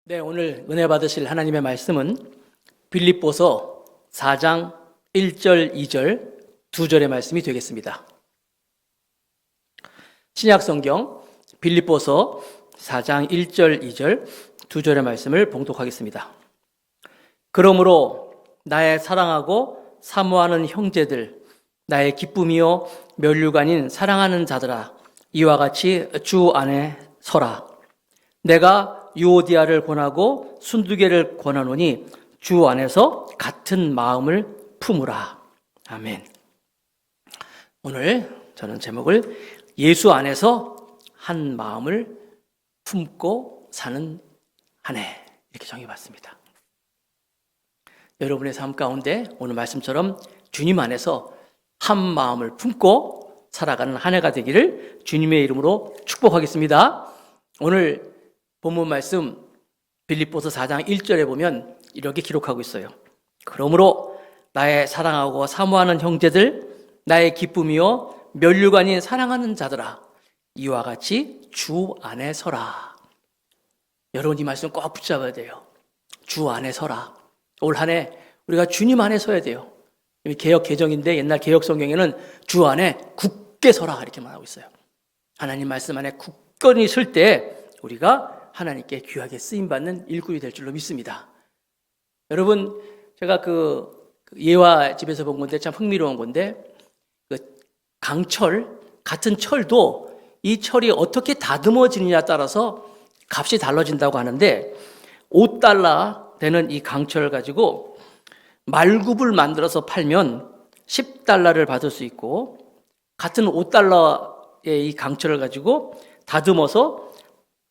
네, 오늘 은혜 받으실 하나님의 말씀은 빌립보서 4장 1절, 2절, 2절의 말씀이 되겠습니다. 신약 성경 빌립보서 4장 1절, 2절, 2절의 말씀을 봉독하겠습니다. 그러므로 나의 사랑하고 사모하는 형제들, 나의 기쁨이요 면류관인 사랑하는 자들아, 이와 같이 주 안에 서라. 내가 유오디아를 권하고 순두개를 권하노니 주 안에서 같은 마음을 품으라. 아멘. 오늘 저는 제목을 예수 안에서 한 마음을 품고 사는 한 해, 이렇게 정해봤습니다. 여러분의 삶 가운데 오늘 말씀처럼 주님 안에서 한 마음을 품고 살아가는 한 해가 되기를 주님의 이름으로 축복하겠습니다. 오늘 본문 말씀 빌립보서 4장 1절에 보면 이렇게 기록하고 있어요. 그러므로 나의 사랑하고 사모하는 형제들, 나의 기쁨이요 면류관인 사랑하는 자들아, 이와 같이 주 안에 서라. 여러분 이 말씀 꼭 붙잡아야 돼요. 주 안에 서라. 올 한 해 우리가 주님 안에 서야 돼요. 개역 개정인데 옛날 개역 성경에는 주 안에 굳게 서라 이렇게 말하고 있어요. 하나님 말씀 안에 굳건히 설 때 우리가 하나님께 귀하게 쓰임받는 일꾼이 될 줄로 믿습니다. 여러분, 제가 예화 집에서 본 건데 참 흥미로운 건데, 강철, 같은 철도 이 철이 어떻게 다듬어지느냐에 따라서 값이 달라진다고 하는데, 5달러 되는 이 강철을 가지고 말굽을 만들어서 팔면 10달러를 받을 수 있고, 같은 5달러의 이 강철을 가지고 다듬어서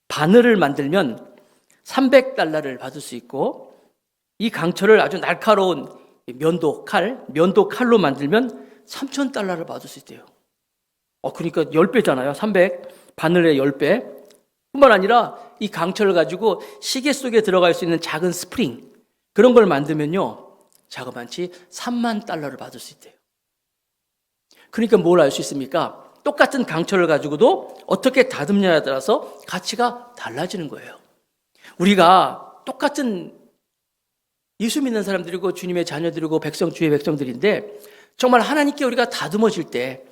바늘을 만들면 300달러를 받을 수 있고, 이 강철을 아주 날카로운 면도칼로 만들면 3,000달러를 받을 수 있대요. 그러니까 10배잖아요. 300, 바늘의 10배. 뿐만 아니라 이 강철을 가지고 시계 속에 들어갈 수 있는 작은 스프링, 그런 걸 만들면요, 자그마치 3만 달러를 받을 수 있대요. 그러니까 뭘 알 수 있습니까? 똑같은 강철을 가지고도 어떻게 다듬냐에 따라서 가치가 달라지는 거예요. 우리가 똑같은 예수 믿는 사람들이고 주님의 자녀들이고 주의 백성들인데, 정말 하나님께 우리가 다듬어질 때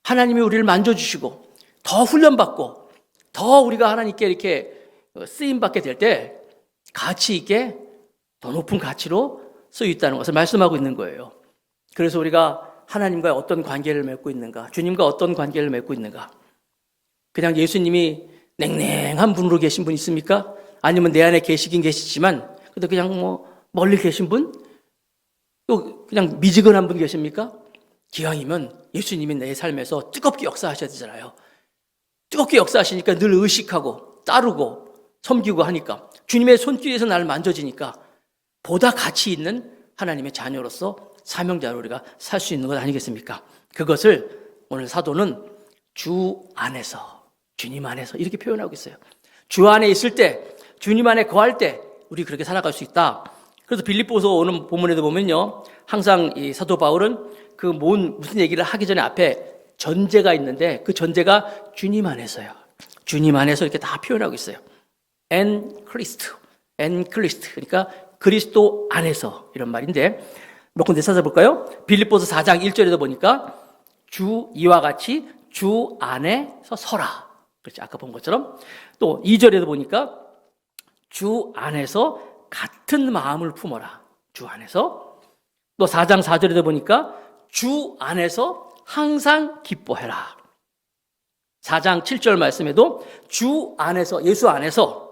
하나님이 우리를 만져주시고 더 훈련받고 더 우리가 하나님께 이렇게 쓰임받게 될 때 가치 있게 더 높은 가치로 쓰여 있다는 것을 말씀하고 있는 거예요. 그래서 우리가 하나님과 어떤 관계를 맺고 있는가, 주님과 어떤 관계를 맺고 있는가. 그냥 예수님이 냉랭한 분으로 계신 분 있습니까? 아니면 내 안에 계시긴 계시지만 그래도 그냥 멀리 계신 분? 또 그냥 미지근한 분 계십니까? 기왕이면 예수님이 내 삶에서 뜨겁게 역사하셔야 되잖아요. 뜨겁게 역사하시니까 늘 의식하고 따르고 섬기고 하니까, 주님의 손길에서 나를 만져지니까 보다 가치 있는 하나님의 자녀로서 사명자로 우리가 살 수 있는 것 아니겠습니까? 그것을 오늘 사도는 주 안에서, 주님 안에서 이렇게 표현하고 있어요. 주 안에 있을 때, 주님 안에 거할 때 우리 그렇게 살아갈 수 있다. 그래서 빌립보서 오는 본문에도 보면요, 항상 이 사도 바울은 무슨 얘기를 하기 전에 앞에 전제가 있는데, 그 전제가 주님 안에서요. 주님 안에서 이렇게 다 표현하고 있어요. 엔 크리스트, 그러니까 그리스도 안에서, 이런 말인데 몇 군데 찾아볼까요? 빌립보서 4장 1절에도 보니까 이와 같이 주 안에서 서라. 그렇지, 아까 본 것처럼. 또 2절에도 보니까 주 안에서 같은 마음을 품어라. 주 안에서. 또 4장 4절에도 보니까 주 안에서 항상 기뻐해라. 4장 7절 말씀에도 주 안에서, 예수 안에서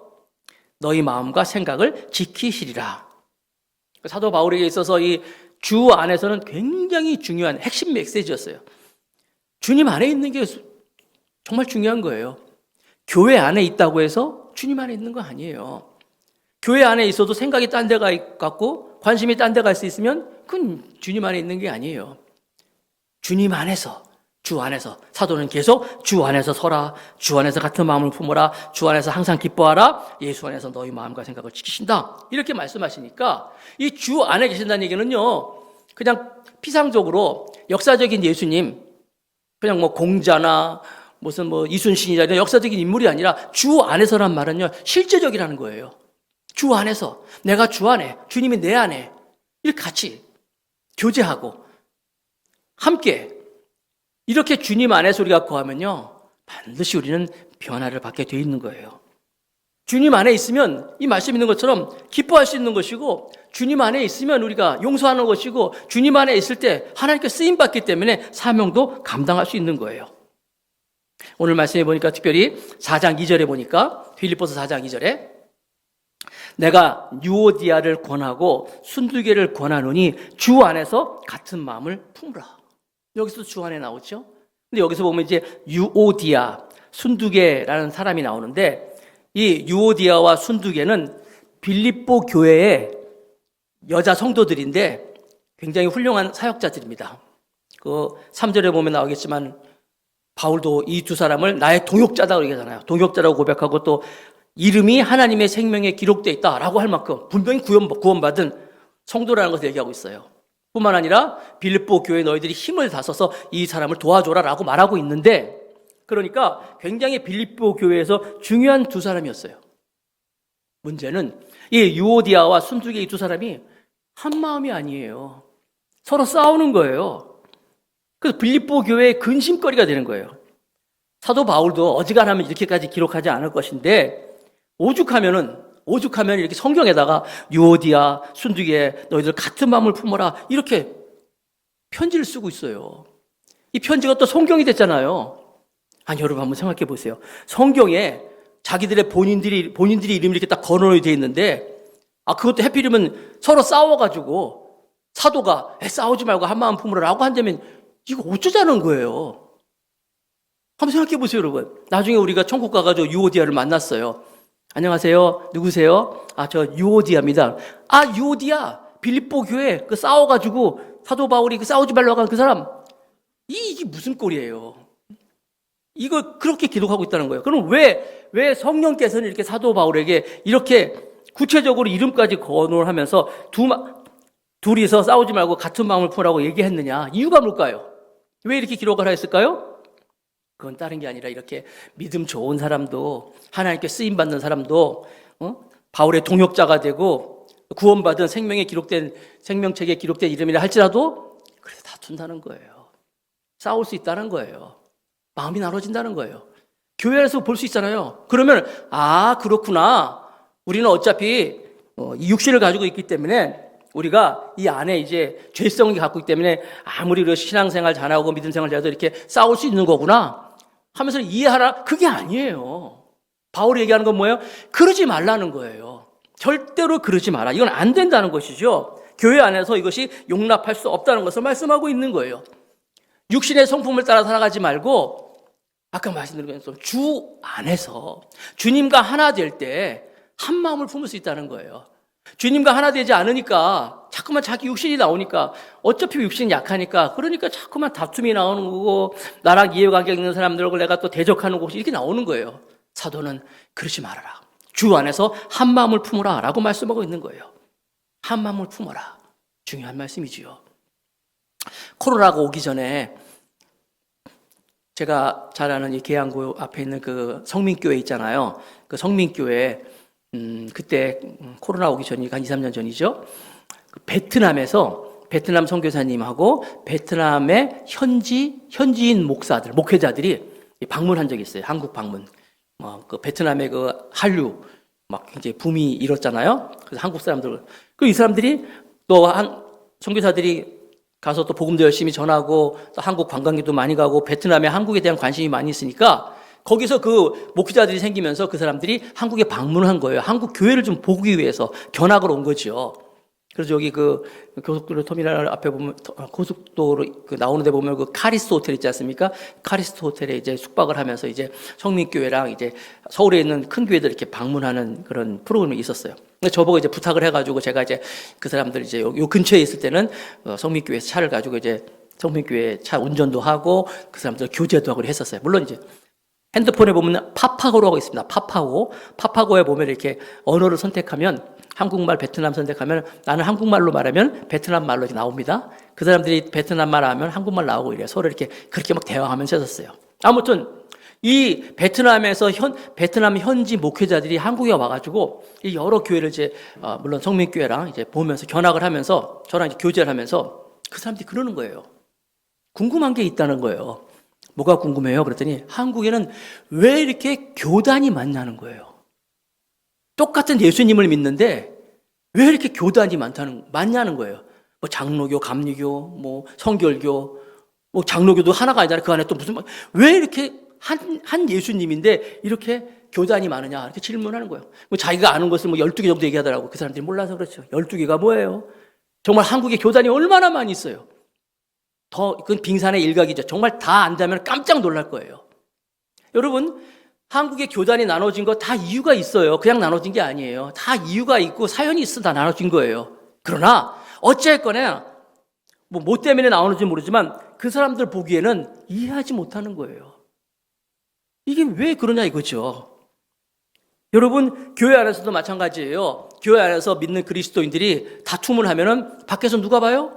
너희 마음과 생각을 지키시리라. 사도 바울에게 있어서 이 주 안에서는 굉장히 중요한 핵심 메시지였어요. 주님 안에 있는 게 정말 중요한 거예요. 교회 안에 있다고 해서 주님 안에 있는 거 아니에요. 교회 안에 있어도 생각이 딴 데가 있고 관심이 딴 데 갈 수 있으면 그건 주님 안에 있는 게 아니에요. 주님 안에서, 주 안에서, 사도는 계속 주 안에서 서라, 주 안에서 같은 마음을 품어라, 주 안에서 항상 기뻐하라, 예수 안에서 너희 마음과 생각을 지키신다, 이렇게 말씀하시니까 이 주 안에 계신다는 얘기는요, 그냥 피상적으로 역사적인 예수님, 그냥 공자나 무슨 이순신이나 이런 역사적인 인물이 아니라 주 안에서란 말은요, 실제적이라는 거예요. 주 안에서, 내가 주 안에, 주님이 내 안에 이렇게 같이 교제하고 함께 이렇게 주님 안에서 우리가 거하면요, 반드시 우리는 변화를 받게 돼 있는 거예요. 주님 안에 있으면 이 말씀 있는 것처럼 기뻐할 수 있는 것이고, 주님 안에 있으면 우리가 용서하는 것이고, 주님 안에 있을 때 하나님께 쓰임받기 때문에 사명도 감당할 수 있는 거예요. 오늘 말씀해 보니까 특별히 4장 2절에 보니까, 빌립보서 4장 2절에 내가 유오디아를 권하고 순두개를 권하노니 주 안에서 같은 마음을 품으라. 여기서 주 안에 나오죠. 근데 여기서 보면 이제 유오디아, 순두개라는 사람이 나오는데, 이 유오디아와 순두개는 빌립보 교회의 여자 성도들인데 굉장히 훌륭한 사역자들입니다. 그 3절에 보면 나오겠지만 바울도 이 두 사람을 나의 동역자다고 얘기하잖아요. 동역자라고 고백하고 또 이름이 하나님의 생명에 기록되어 있다라고 할 만큼 분명히 구원받은 성도라는 것을 얘기하고 있어요. 뿐만 아니라 빌립보 교회 너희들이 힘을 다써서 이 사람을 도와줘라라고 말하고 있는데, 그러니까 굉장히 빌립보 교회에서 중요한 두 사람이었어요. 문제는 이 유오디아와 순두개 이 두 사람이 한 마음이 아니에요. 서로 싸우는 거예요. 그래서 빌립보 교회의 근심거리가 되는 거예요. 사도 바울도 어지간하면 이렇게까지 기록하지 않을 것인데, 오죽하면 이렇게 성경에다가 유오디아, 순두개 너희들 같은 마음을 품어라 이렇게 편지를 쓰고 있어요. 이 편지가 또 성경이 됐잖아요. 아니, 여러분 한번 생각해 보세요. 성경에 자기들의 본인들이 이름이 이렇게 딱 거론이 되어 있는데, 그것도 해필이면 서로 싸워가지고 사도가 싸우지 말고 한 마음 품으라고 한다면 이거 어쩌자는 거예요. 한번 생각해 보세요, 여러분. 나중에 우리가 천국 가가지고 유오디아를 만났어요. 안녕하세요. 누구세요? 저 유오디아입니다. 유오디아, 빌립보 교회 그 싸워가지고 사도 바울이 그 싸우지 말라고 한 그 사람. 이게 무슨 꼴이에요? 이거 그렇게 기록하고 있다는 거예요. 그럼 왜 성령께서는 이렇게 사도 바울에게 이렇게 구체적으로 이름까지 거론하면서 둘이서 싸우지 말고 같은 마음을 품으라고 얘기했느냐? 이유가 뭘까요? 왜 이렇게 기록을 하였을까요? 그건 다른 게 아니라 이렇게 믿음 좋은 사람도, 하나님께 쓰임받는 사람도 바울의 동역자가 되고 구원받은 생명책에 기록된 이름이라 할지라도 그래서 다툰다는 거예요. 싸울 수 있다는 거예요. 마음이 나눠진다는 거예요. 교회 안에서 볼 수 있잖아요. 그러면 그렇구나. 우리는 어차피 이 육신을 가지고 있기 때문에 우리가 이 안에 이제 죄성이 갖고 있기 때문에 아무리 우리가 신앙생활 잘하고 믿음생활 잘해도 이렇게 싸울 수 있는 거구나 하면서 이해하라. 그게 아니에요. 바울이 얘기하는 건 뭐예요? 그러지 말라는 거예요. 절대로 그러지 마라. 이건 안 된다는 것이죠. 교회 안에서 이것이 용납할 수 없다는 것을 말씀하고 있는 거예요. 육신의 성품을 따라 살아가지 말고 아까 말씀드린 것처럼 주 안에서 주님과 하나 될 때 한 마음을 품을 수 있다는 거예요. 주님과 하나 되지 않으니까 자꾸만 자기 육신이 나오니까, 어차피 육신이 약하니까 그러니까 자꾸만 다툼이 나오는 거고, 나랑 이해관계 있는 사람들과 내가 또 대적하는 곳이 이렇게 나오는 거예요. 사도는 그러지 말아라. 주 안에서 한 마음을 품으라 라고 말씀하고 있는 거예요. 한 마음을 품어라. 중요한 말씀이지요. 코로나가 오기 전에 제가 잘 아는 이 계양구 앞에 있는 그 성민교회 있잖아요. 그 성민교회 그때 코로나 오기 전이니까 한 2, 3년 전이죠. 그 베트남에서 베트남 선교사님하고 베트남의 현지인 목회자들이 방문한 적이 있어요. 한국 방문. 그 베트남의 그 한류 막 이제 붐이 일었잖아요. 그래서 한국 사람들, 이 사람들이 또 선교사들이 가서 또 복음도 열심히 전하고 또 한국 관광객도 많이 가고 베트남에 한국에 대한 관심이 많이 있으니까 거기서 그 목회자들이 생기면서 그 사람들이 한국에 방문한 거예요. 한국 교회를 좀 보기 위해서 견학을 온 거죠. 그래서 여기 그 고속도로 터미널 앞에 보면, 고속도로 그 나오는 데 보면 그 카리스트 호텔 있지 않습니까? 카리스트 호텔에 이제 숙박을 하면서 이제 성민교회랑 이제 서울에 있는 큰 교회들 이렇게 방문하는 그런 프로그램이 있었어요. 근데 저보고 이제 부탁을 해가지고 제가 이제 그 사람들 이제 요 근처에 있을 때는 성민교회에서 차를 가지고 이제 성민교회 차 운전도 하고 그 사람들 교제도 하고 했었어요. 물론 이제 핸드폰에 보면 파파고라고 있습니다. 파파고에 보면 이렇게 언어를 선택하면 한국말, 베트남 선택하면 나는 한국말로 말하면 베트남 말로 나옵니다. 그 사람들이 베트남 말 하면 한국말 나오고 이래요. 서로 이렇게 그렇게 막 대화하면서 했었어요. 아무튼 이 베트남 현지 목회자들이 한국에 와가지고 이 여러 교회를 물론 성민교회랑 이제 보면서 견학을 하면서 저랑 이제 교제를 하면서 그 사람들이 그러는 거예요. 궁금한 게 있다는 거예요. 뭐가 궁금해요? 그랬더니 한국에는 왜 이렇게 교단이 많냐는 거예요. 똑같은 예수님을 믿는데 왜 이렇게 교단이 많냐는 거예요. 뭐 장로교, 감리교, 뭐 성결교, 뭐 장로교도 하나가 아니잖아요. 그 안에 또 왜 이렇게 한 예수님인데 이렇게 교단이 많으냐 이렇게 질문하는 거예요. 뭐 자기가 아는 것을 뭐 12개 정도 얘기하더라고. 그 사람들이 몰라서 그렇죠. 12개가 뭐예요? 정말 한국에 교단이 얼마나 많이 있어요. 그건 빙산의 일각이죠. 정말 다 안다면 깜짝 놀랄 거예요. 여러분, 한국의 교단이 나눠진 거 다 이유가 있어요. 그냥 나눠진 게 아니에요. 다 이유가 있고 사연이 있어 다 나눠진 거예요. 그러나 어쨌거나 뭐 때문에 나오는지 모르지만 그 사람들 보기에는 이해하지 못하는 거예요. 이게 왜 그러냐 이거죠. 여러분, 교회 안에서도 마찬가지예요. 교회 안에서 믿는 그리스도인들이 다툼을 하면은 밖에서 누가 봐요?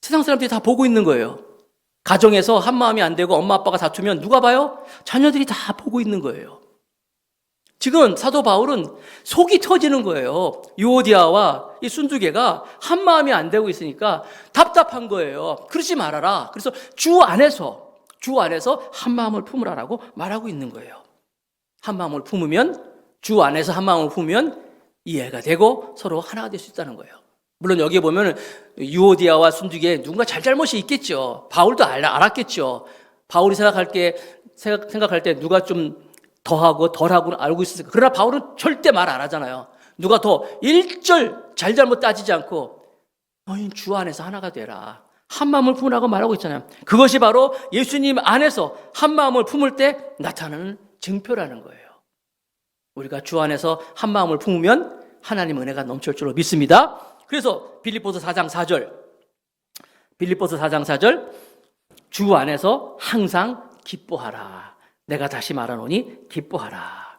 세상 사람들이 다 보고 있는 거예요. 가정에서 한마음이 안 되고 엄마 아빠가 다투면 누가 봐요? 자녀들이 다 보고 있는 거예요. 지금 사도 바울은 속이 터지는 거예요. 유오디아와 이 순두개가 한마음이 안 되고 있으니까 답답한 거예요. 그러지 말아라. 그래서 주 안에서 한마음을 품으라라고 말하고 있는 거예요. 한마음을 품으면, 주 안에서 한마음을 품으면 이해가 되고 서로 하나가 될 수 있다는 거예요. 물론 여기에 보면 유오디아와 순두개에 누군가 잘잘못이 있겠죠. 바울도 알았겠죠. 바울이 생각할 때 누가 좀 더하고 덜하고 알고 있었을까. 그러나 바울은 절대 말 안 하잖아요. 누가 더 일절 잘잘못 따지지 않고 너희는 주 안에서 하나가 되라. 한마음을 품으라고 말하고 있잖아요. 그것이 바로 예수님 안에서 한마음을 품을 때 나타나는 증표라는 거예요. 우리가 주 안에서 한마음을 품으면 하나님의 은혜가 넘칠 줄로 믿습니다. 그래서 빌립보서 4장 4절 주 안에서 항상 기뻐하라. 내가 다시 말하노니 기뻐하라.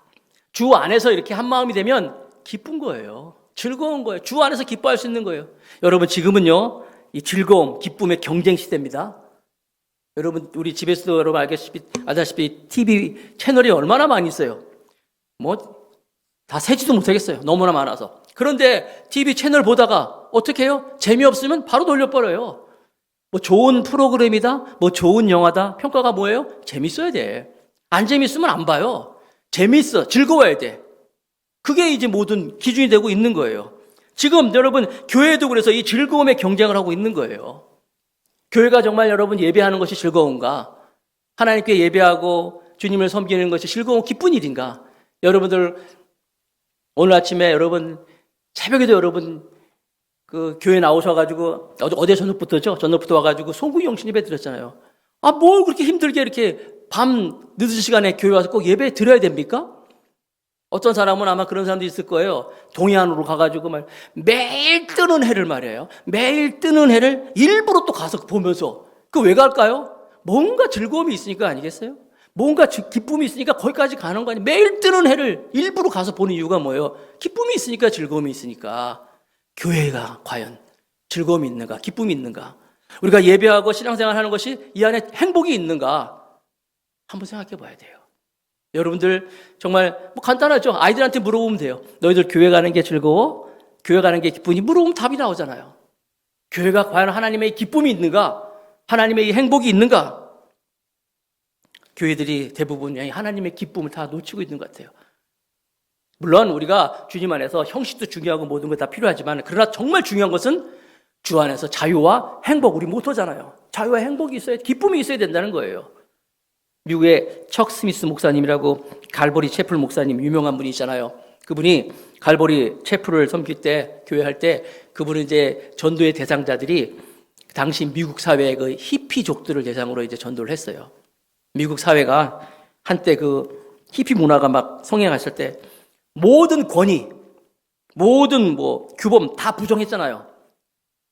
주 안에서 이렇게 한마음이 되면 기쁜 거예요. 즐거운 거예요. 주 안에서 기뻐할 수 있는 거예요. 여러분, 지금은요, 이 즐거움, 기쁨의 경쟁 시대입니다. 여러분, 우리 집에서도 여러분 알다시피 TV 채널이 얼마나 많이 있어요. 다 세지도 못하겠어요. 너무나 많아서. 그런데 TV 채널 보다가 어떻게 해요? 재미없으면 바로 돌려버려요. 좋은 프로그램이다, 좋은 영화다. 평가가 뭐예요? 재밌어야 돼. 안 재밌으면 안 봐요. 재밌어, 즐거워야 돼. 그게 이제 모든 기준이 되고 있는 거예요. 지금 여러분, 교회도 그래서 이 즐거움의 경쟁을 하고 있는 거예요. 교회가 정말 여러분 예배하는 것이 즐거운가? 하나님께 예배하고 주님을 섬기는 것이 즐거운 기쁜 일인가? 여러분들 오늘 아침에 여러분 새벽에도 여러분 그 교회 나오셔가지고 어제 저녁부터죠? 저녁부터 와가지고 송구영신 예배 드렸잖아요. 뭘 그렇게 힘들게 이렇게 밤 늦은 시간에 교회 와서 꼭 예배 드려야 됩니까? 어떤 사람은 아마 그런 사람도 있을 거예요. 동해안으로 가가지고 매일 뜨는 해를 말이에요. 매일 뜨는 해를 일부러 또 가서 보면서 왜 갈까요? 뭔가 즐거움이 있으니까 아니겠어요? 뭔가 기쁨이 있으니까 거기까지 가는 거 아니에요? 매일 뜨는 해를 일부러 가서 보는 이유가 뭐예요? 기쁨이 있으니까, 즐거움이 있으니까. 교회가 과연 즐거움이 있는가? 기쁨이 있는가? 우리가 예배하고 신앙생활 하는 것이 이 안에 행복이 있는가? 한번 생각해 봐야 돼요. 여러분들 정말 간단하죠? 아이들한테 물어보면 돼요. 너희들 교회 가는 게 즐거워? 교회 가는 게 기쁘니? 물어보면 답이 나오잖아요. 교회가 과연 하나님의 기쁨이 있는가? 하나님의 행복이 있는가? 교회들이 대부분 하나님의 기쁨을 다 놓치고 있는 것 같아요. 물론 우리가 주님 안에서 형식도 중요하고 모든 것 다 필요하지만, 그러나 정말 중요한 것은 주 안에서 자유와 행복, 우리 모토잖아요. 자유와 행복이 있어야, 기쁨이 있어야 된다는 거예요. 미국의 척 스미스 목사님이라고 갈보리 채플 목사님 유명한 분이 있잖아요. 그분이 갈보리 채플을 섬길 때, 교회할 때, 그분은 이제 전도의 대상자들이 당시 미국 사회의 그 히피족들을 대상으로 이제 전도를 했어요. 미국 사회가 한때 그 히피 문화가 막 성행했을 때 모든 권위, 모든 규범 다 부정했잖아요.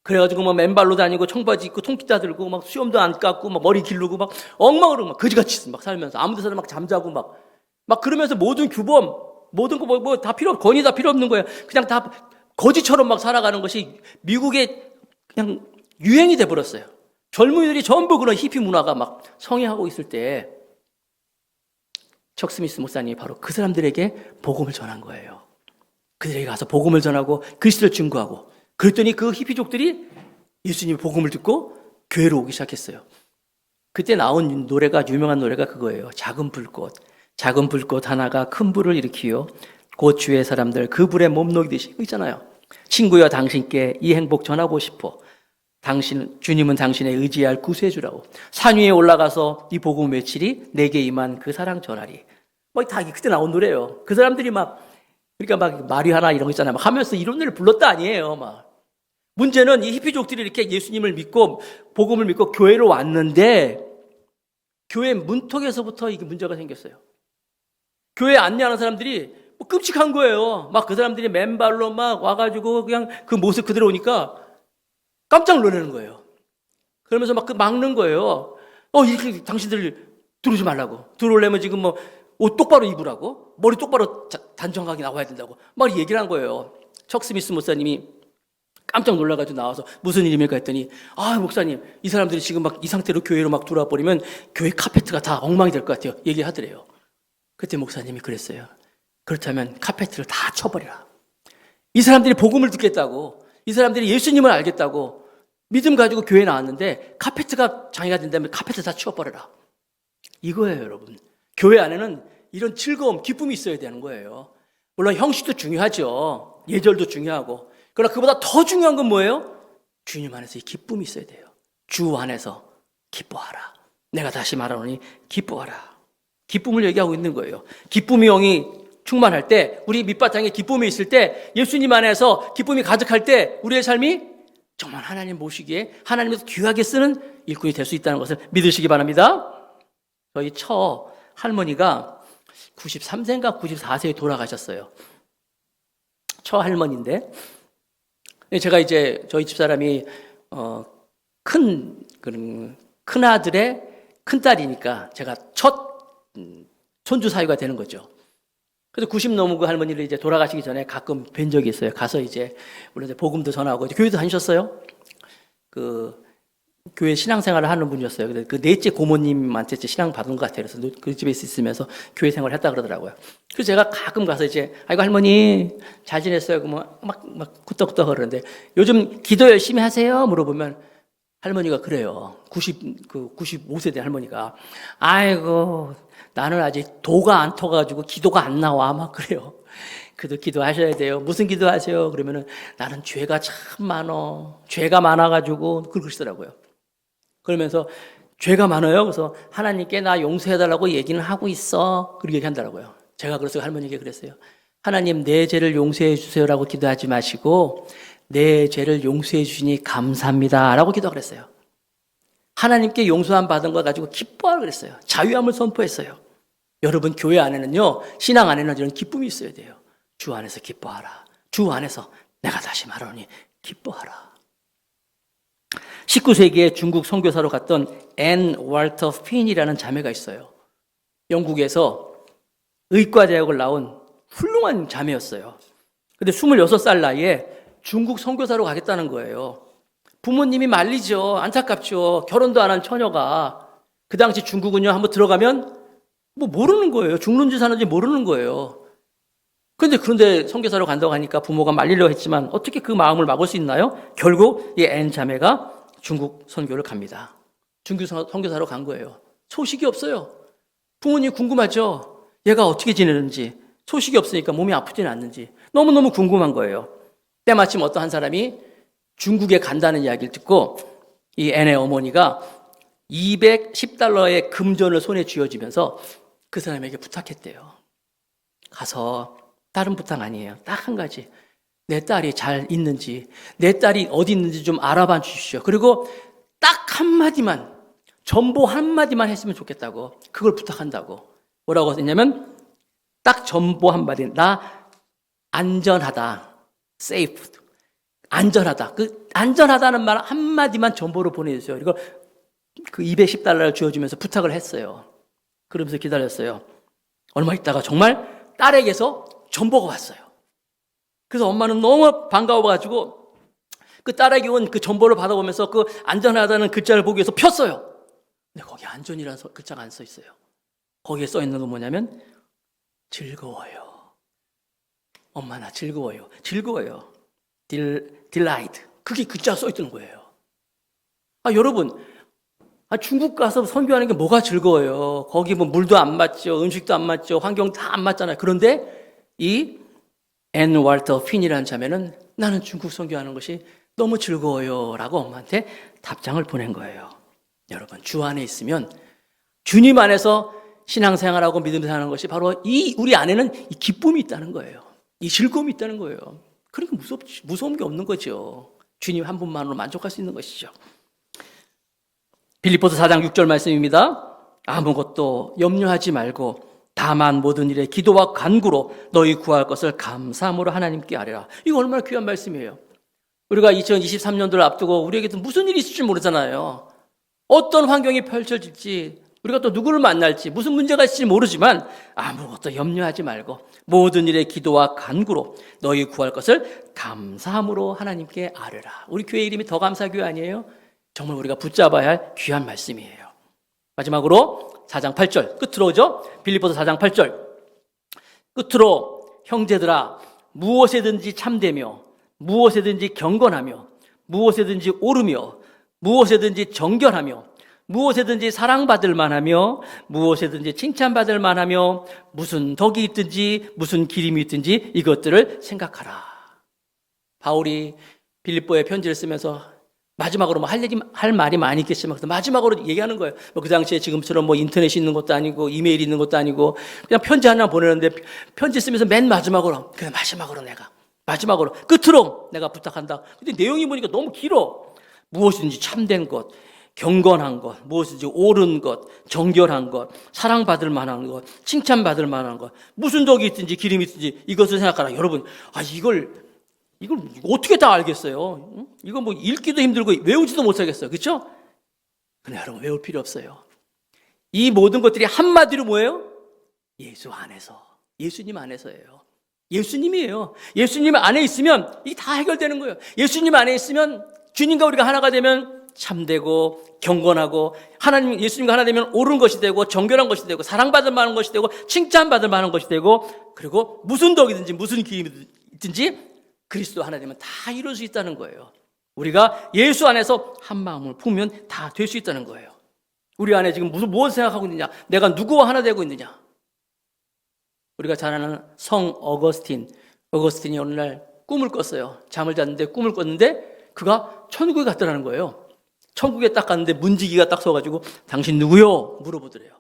그래가지고 맨발로 다니고 청바지 입고 통기타 들고 수염도 안 깎고 머리 기르고 엉망으로 거지같이 살면서 아무 데서나 잠자고 그러면서 모든 규범, 모든 거 다 권위 다 필요 없는 거예요. 그냥 다 거지처럼 살아가는 것이 미국의 그냥 유행이 돼 버렸어요. 젊은이들이 전부 그런 히피 문화가 성행하고 있을 때 척 스미스 목사님이 바로 그 사람들에게 복음을 전한 거예요. 그들에게 가서 복음을 전하고 그리스도를 증거하고, 그랬더니 그 히피족들이 예수님의 복음을 듣고 교회로 오기 시작했어요. 그때 나온 노래가, 유명한 노래가 그거예요. 작은 불꽃. 작은 불꽃 하나가 큰 불을 일으키요 곧 주의 사람들 그 불에 몸 녹이듯이, 있잖아요. 친구여 당신께 이 행복 전하고 싶어. 주님은 당신의 의지할 구세주라고. 산 위에 올라가서 이 복음 외치리 내게 임한 그 사랑 전하리. 다 그때 나온 노래예요. 그 사람들이 그러니까 마리아나 이런 거 있잖아요. 하면서 이런 노래를 불렀다 아니에요. 문제는 이 히피족들이 이렇게 예수님을 믿고 복음을 믿고 교회로 왔는데, 교회 문턱에서부터 이게 문제가 생겼어요. 교회 안내하는 사람들이 끔찍한 거예요. 그 사람들이 맨발로 와가지고 그냥 그 모습 그대로 오니까 깜짝 놀라는 거예요. 그러면서 막는 거예요. 이렇게 당신들 들어오지 말라고. 들어오려면 지금 옷 똑바로 입으라고. 머리 똑바로 단정하게 나와야 된다고. 얘기를 한 거예요. 척 스미스 목사님이 깜짝 놀라가지고 나와서 무슨 일입니까 했더니, 목사님, 이 사람들이 지금 이 상태로 교회로 들어와 버리면 교회 카페트가 다 엉망이 될 것 같아요. 얘기하더래요. 그때 목사님이 그랬어요. 그렇다면 카페트를 다 쳐버려라. 이 사람들이 복음을 듣겠다고, 이 사람들이 예수님을 알겠다고 믿음 가지고 교회에 나왔는데 카페트가 장애가 된다면 카페트 다 치워버려라. 이거예요, 여러분. 교회 안에는 이런 즐거움, 기쁨이 있어야 되는 거예요. 물론 형식도 중요하죠. 예절도 중요하고. 그러나 그보다 더 중요한 건 뭐예요? 주님 안에서 이 기쁨이 있어야 돼요. 주 안에서 기뻐하라. 내가 다시 말하노니 기뻐하라. 기쁨을 얘기하고 있는 거예요. 기쁨의 영이 충만할 때, 우리 밑바탕에 기쁨이 있을 때, 예수님 안에서 기쁨이 가득할 때 우리의 삶이 정말 하나님 모시기에, 하나님께서 귀하게 쓰는 일꾼이 될 수 있다는 것을 믿으시기 바랍니다. 저희 처 할머니가 93세인가 94세에 돌아가셨어요. 처 할머니인데, 제가 이제 저희 집사람이 큰 아들의 큰 딸이니까 제가 첫 손주 사위가 되는 거죠. 그래서 90 넘은 그 할머니를 이제 돌아가시기 전에 가끔 뵌 적이 있어요. 가서 물론 복음도 전하고 교회도 다니셨어요. 교회 신앙생활을 하는 분이었어요. 근데 그 넷째 고모님한테 신앙 받은 것 같아요. 그래서 그 집에 있으면서 교회 생활을 했다 그러더라고요. 그래서 제가 가끔 가서 아이고 할머니 잘 지냈어요? 막 굿덕굿덕 그러는데, 요즘 기도 열심히 하세요? 물어보면 할머니가 그래요. 95세 된 할머니가, 아이고 나는 아직 도가 안 터가지고 기도가 안 나와. 그래요. 그래도 기도하셔야 돼요. 무슨 기도하세요? 그러면은 나는 죄가 참 많어. 죄가 많아가지고 그러시더라고요. 그러면서 죄가 많아요. 그래서 하나님께 나 용서해달라고 얘기는 하고 있어. 그렇게 얘기한다고요. 제가 그래서 할머니에게 그랬어요. 하나님 내 죄를 용서해 주세요라고 기도하지 마시고 내 죄를 용서해 주시니 감사합니다 라고 기도하랬어요. 하나님께 용서함 받은 거 가지고 기뻐하라 그랬어요. 자유함을 선포했어요. 여러분 교회 안에는요, 신앙 안에는 이런 기쁨이 있어야 돼요. 주 안에서 기뻐하라. 주 안에서 내가 다시 말하노니 기뻐하라. 19세기에 중국 선교사로 갔던 앤 월터 핀이라는 자매가 있어요. 영국에서 의과대학을 나온 훌륭한 자매였어요. 근데 26살 나이에 중국 선교사로 가겠다는 거예요. 부모님이 말리죠. 안타깝죠. 결혼도 안 한 처녀가. 그 당시 중국은요, 한번 들어가면 모르는 거예요. 죽는지 사는지 모르는 거예요. 그런데 선교사로 간다고 하니까 부모가 말리려고 했지만 어떻게 그 마음을 막을 수 있나요? 결국 이 앤 자매가 중국 선교를 갑니다. 중국 선교사로 간 거예요. 소식이 없어요. 부모님이 궁금하죠. 얘가 어떻게 지내는지. 소식이 없으니까 몸이 아프지는 않는지 너무너무 궁금한 거예요. 때마침 어떤 한 사람이 중국에 간다는 이야기를 듣고 이 앤의 어머니가 $210의 금전을 손에 쥐어주면서 그 사람에게 부탁했대요. 가서, 다른 부탁 아니에요. 딱 한 가지. 내 딸이 잘 있는지, 내 딸이 어디 있는지 좀 알아봐 주십시오. 그리고 딱 한마디만, 전보 한마디만 했으면 좋겠다고. 그걸 부탁한다고. 뭐라고 했냐면 딱 전보 한마디. 나 안전하다. safe. 안전하다. 그 안전하다는 말 한마디만 전보로 보내주세요. 이거 그 $210를 주어주면서 부탁을 했어요. 그러면서 기다렸어요. 얼마 있다가 정말 딸에게서 전보가 왔어요. 그래서 엄마는 너무 반가워가지고 그 딸에게 온 그 전보를 받아보면서 그 안전하다는 글자를 보기 위해서 폈어요. 근데 거기 안전이라는 글자가 안 써 있어요. 거기에 써 있는 건 뭐냐면 즐거워요. 엄마 나 즐거워요. 즐거워요. delight. 그게 글자 써 있는 거예요. 여러분, 중국 가서 선교하는 게 뭐가 즐거워요? 거기 뭐 물도 안 맞죠, 음식도 안 맞죠, 환경 다 안 맞잖아요. 그런데 이 앤 월터 핀이라는 자매는 나는 중국 선교하는 것이 너무 즐거워요라고 엄마한테 답장을 보낸 거예요. 여러분, 주 안에 있으면 주님 안에서 신앙생활하고 믿음을 사는 것이 바로 이 우리 안에는 이 기쁨이 있다는 거예요. 이 즐거움이 있다는 거예요. 그러니까 무서운 게 없는 거죠. 주님 한 분만으로 만족할 수 있는 것이죠. 빌립보서 4장 6절 말씀입니다. 아무것도 염려하지 말고 다만 모든 일에 기도와 간구로 너희 구할 것을 감사함으로 하나님께 아뢰라. 이거 얼마나 귀한 말씀이에요. 우리가 2023년도를 앞두고 우리에게도 무슨 일이 있을지 모르잖아요. 어떤 환경이 펼쳐질지, 우리가 또 누구를 만날지, 무슨 문제가 있을지 모르지만 아무것도 염려하지 말고 모든 일에 기도와 간구로 너희 구할 것을 감사함으로 하나님께 아뢰라. 우리 교회 이름이 더 감사교회 아니에요? 정말 우리가 붙잡아야 할 귀한 말씀이에요. 마지막으로 4장 8절 끝으로 오죠. 빌립보서 4장 8절 끝으로 형제들아 무엇에든지 참되며 무엇에든지 경건하며 무엇에든지 옳으며 무엇에든지 정결하며 무엇에든지 사랑받을 만하며 무엇에든지 칭찬받을 만하며 무슨 덕이 있든지 무슨 기림이 있든지 이것들을 생각하라. 바울이 빌립보에 편지를 쓰면서 마지막으로 할 말이 많이 있겠지만 마지막으로 얘기하는 거예요. 그 당시에 지금처럼 인터넷이 있는 것도 아니고 이메일이 있는 것도 아니고 그냥 편지 하나 보내는데 편지 쓰면서 맨 마지막으로 그래 마지막으로 끝으로 내가 부탁한다. 근데 내용이 보니까 너무 길어. 무엇이든지 참된 것, 경건한 것, 무엇이든지 옳은 것, 정결한 것, 사랑받을 만한 것, 칭찬받을 만한 것, 무슨 덕이 있든지 기림이 있든지 이것을 생각하라. 여러분, 이걸 어떻게 다 알겠어요? 이거 읽기도 힘들고 외우지도 못하겠어요. 그렇죠? 근데 여러분 외울 필요 없어요. 이 모든 것들이 한마디로 뭐예요? 예수 안에서, 예수님 안에서예요. 예수님이에요. 예수님 안에 있으면 이게 다 해결되는 거예요. 예수님 안에 있으면 주님과 우리가 하나가 되면 참되고 경건하고 하나님 예수님과 하나 되면 옳은 것이 되고 정결한 것이 되고 사랑받을 만한 것이 되고 칭찬받을 만한 것이 되고 그리고 무슨 덕이든지 무슨 기름이든지 그리스도 하나 되면 다 이룰 수 있다는 거예요. 우리가 예수 안에서 한 마음을 품으면 다 될 수 있다는 거예요. 우리 안에 지금 무엇을 생각하고 있느냐? 내가 누구와 하나 되고 있느냐? 우리가 잘 아는 성 어거스틴이 어느 날 꿈을 꿨어요. 잠을 잤는데 꿈을 꿨는데 그가 천국에 갔더라는 거예요. 천국에 딱 갔는데 문지기가 딱 서가지고 당신 누구요? 물어보더래요.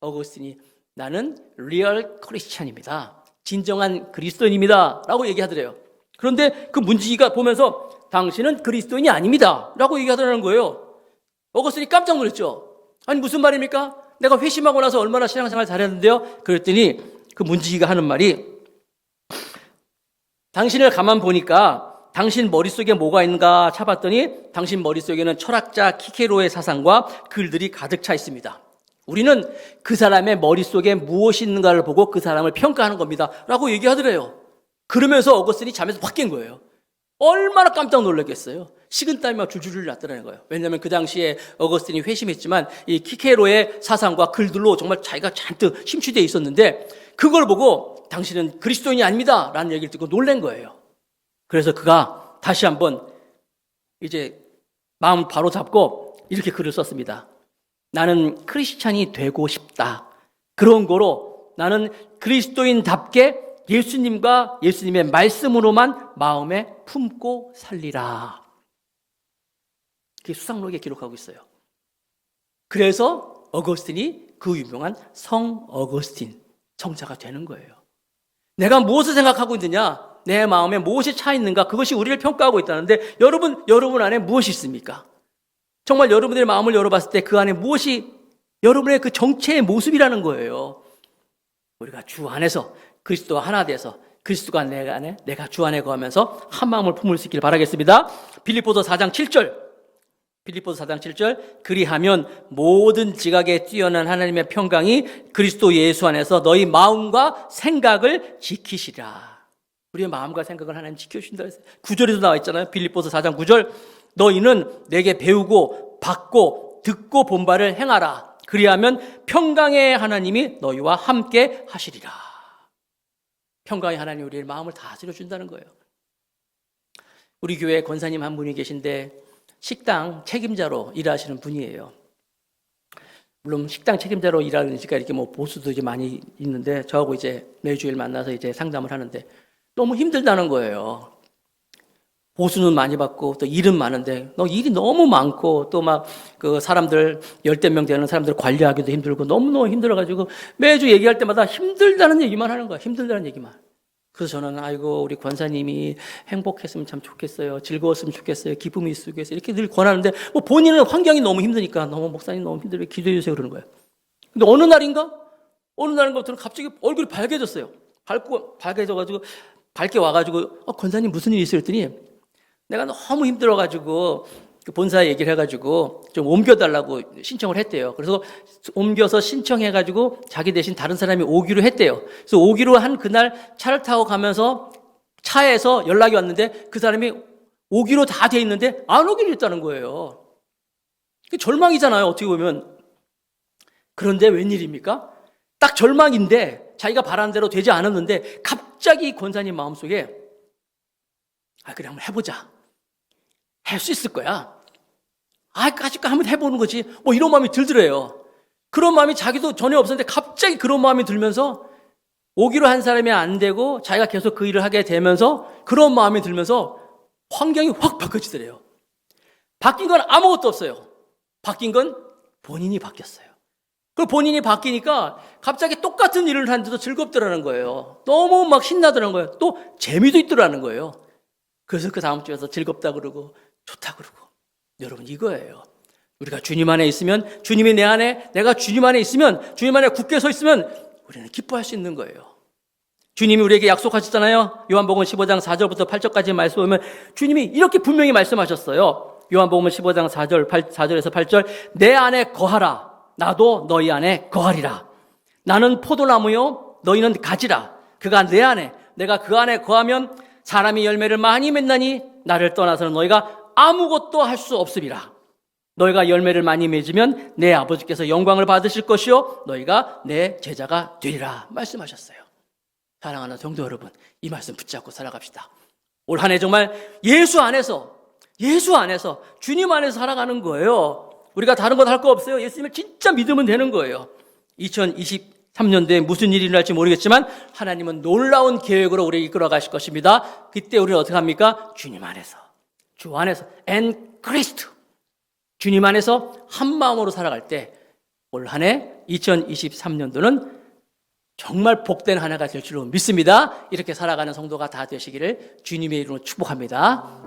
어거스틴이 나는 리얼 크리스찬입니다. 진정한 그리스도인입니다. 라고 얘기하더래요. 그런데 그 문지기가 보면서 당신은 그리스도인이 아닙니다. 라고 얘기하더라는 거예요. 어거스틴이 깜짝 놀랐죠. 아니 무슨 말입니까? 내가 회심하고 나서 얼마나 신앙생활 잘했는데요. 그랬더니 그 문지기가 하는 말이 당신을 가만 보니까 당신 머릿속에 뭐가 있는가 찾아봤더니 당신 머릿속에는 철학자 키케로의 사상과 글들이 가득 차 있습니다. 우리는 그 사람의 머릿속에 무엇이 있는가를 보고 그 사람을 평가하는 겁니다. 라고 얘기하더래요. 그러면서 어거스틴이 잠에서 확 깬 거예요. 얼마나 깜짝 놀랐겠어요. 식은땀이 막 줄줄줄 났더라는 거예요. 왜냐하면 그 당시에 어거스틴이 회심했지만 이 키케로의 사상과 글들로 정말 자기가 잔뜩 심취되어 있었는데 그걸 보고 당신은 그리스도인이 아닙니다. 라는 얘기를 듣고 놀란 거예요. 그래서 그가 다시 한번 이제 마음을 바로 잡고 이렇게 글을 썼습니다. 나는 크리스찬이 되고 싶다. 그런 거로 나는 그리스도인답게 예수님과 예수님의 말씀으로만 마음에 품고 살리라. 그게 수상록에 기록하고 있어요. 그래서 어거스틴이 그 유명한 성 어거스틴 성자가 되는 거예요. 내가 무엇을 생각하고 있느냐? 내 마음에 무엇이 차 있는가? 그것이 우리를 평가하고 있다는데 여러분 안에 무엇이 있습니까? 정말 여러분들의 마음을 열어봤을 때 그 안에 무엇이 여러분의 그 정체의 모습이라는 거예요. 우리가 주 안에서 그리스도와 하나 돼서 그리스도가 내 안에 내가 주 안에 거하면서 한 마음을 품을 수 있기를 바라겠습니다. 빌립보서 4장 7절 그리하면 모든 지각에 뛰어난 하나님의 평강이 그리스도 예수 안에서 너희 마음과 생각을 지키시라. 우리의 마음과 생각을 하나님 지켜주신다. 9절에도 나와 있잖아요. 빌립보서 4장 9절 너희는 내게 배우고 받고 듣고 본 바를 행하라. 그리하면 평강의 하나님이 너희와 함께 하시리라. 평강의 하나님이 우리의 마음을 다스려 준다는 거예요. 우리 교회에 권사님 한 분이 계신데 식당 책임자로 일하시는 분이에요. 물론 식당 책임자로 일하니까 이렇게 뭐 보수도 이제 많이 있는데 저하고 이제 매주일 만나서 이제 상담을 하는데 너무 힘들다는 거예요. 보수는 많이 받고 또 일은 많은데 너 일이 너무 많고 또 막 그 사람들 10명 되는 사람들 관리하기도 힘들고 너무너무 힘들어가지고 매주 얘기할 때마다 힘들다는 얘기만 하는 거야. 힘들다는 얘기만. 그래서 저는 아이고 우리 권사님이 행복했으면 참 좋겠어요. 즐거웠으면 좋겠어요. 기쁨이 있으면 좋겠어요. 이렇게 늘 권하는데 뭐 본인은 환경이 너무 힘드니까 너무 목사님 너무 힘들게 기도해 주세요 그러는 거예요. 근데 어느 날인가부터는 갑자기 얼굴이 밝아졌어요. 밝아져가지고 밝게 와가지고 권사님 무슨 일이 있어요? 했더니 내가 너무 힘들어가지고 그 본사에 얘기를 해가지고 좀 옮겨달라고 신청을 했대요. 그래서 옮겨서 신청해가지고 자기 대신 다른 사람이 오기로 했대요. 그래서 오기로 한 그날 차를 타고 가면서 차에서 연락이 왔는데 그 사람이 오기로 다 돼 있는데 안 오기로 했다는 거예요. 절망이잖아요, 어떻게 보면. 그런데 웬일입니까? 딱 절망인데 자기가 바라는 대로 되지 않았는데 갑자기 권사님 마음속에 그래 한번 해보자. 할 수 있을 거야. 까짓거 한번 해보는 거지. 뭐 이런 마음이 들더래요. 그런 마음이 자기도 전혀 없었는데 갑자기 그런 마음이 들면서 오기로 한 사람이 안 되고 자기가 계속 그 일을 하게 되면서 그런 마음이 들면서 환경이 확 바뀌어지더래요. 바뀐 건 아무것도 없어요. 바뀐 건 본인이 바뀌었어요. 그 본인이 바뀌니까 갑자기 똑같은 일을 하는데도 즐겁더라는 거예요. 너무 막 신나더라는 거예요. 또 재미도 있더라는 거예요. 그래서 그 다음 주에서 즐겁다 그러고 좋다 그러고. 여러분 이거예요. 우리가 주님 안에 있으면 주님이 내 안에 내가 주님 안에 있으면 주님 안에 굳게 서 있으면 우리는 기뻐할 수 있는 거예요. 주님이 우리에게 약속하셨잖아요. 요한복음 15장 4절부터 8절까지 말씀 보면 주님이 이렇게 분명히 말씀하셨어요. 요한복음 15장 4절에서 8절 내 안에 거하라. 나도 너희 안에 거하리라. 나는 포도나무요 너희는 가지라. 그가 내 안에 내가 그 안에 거하면 사람이 열매를 많이 맺나니 나를 떠나서는 너희가 아무것도 할 수 없으리라. 너희가 열매를 많이 맺으면 내 아버지께서 영광을 받으실 것이요 너희가 내 제자가 되리라 말씀하셨어요. 사랑하는 성도 여러분, 이 말씀 붙잡고 살아갑시다. 올 한 해 정말 예수 안에서 주님 안에서 살아가는 거예요. 우리가 다른 건 할 거 없어요. 예수님을 진짜 믿으면 되는 거예요. 2023년도에 무슨 일이 일어날지 모르겠지만 하나님은 놀라운 계획으로 우리를 이끌어 가실 것입니다. 그때 우리는 어떻게 합니까? 주님 안에서, 주 안에서 엔 크리스트, 주님 안에서 한 마음으로 살아갈 때 올 한 해 2023년도는 정말 복된 한 해가 될 줄로 믿습니다. 이렇게 살아가는 성도가 다 되시기를 주님의 이름으로 축복합니다.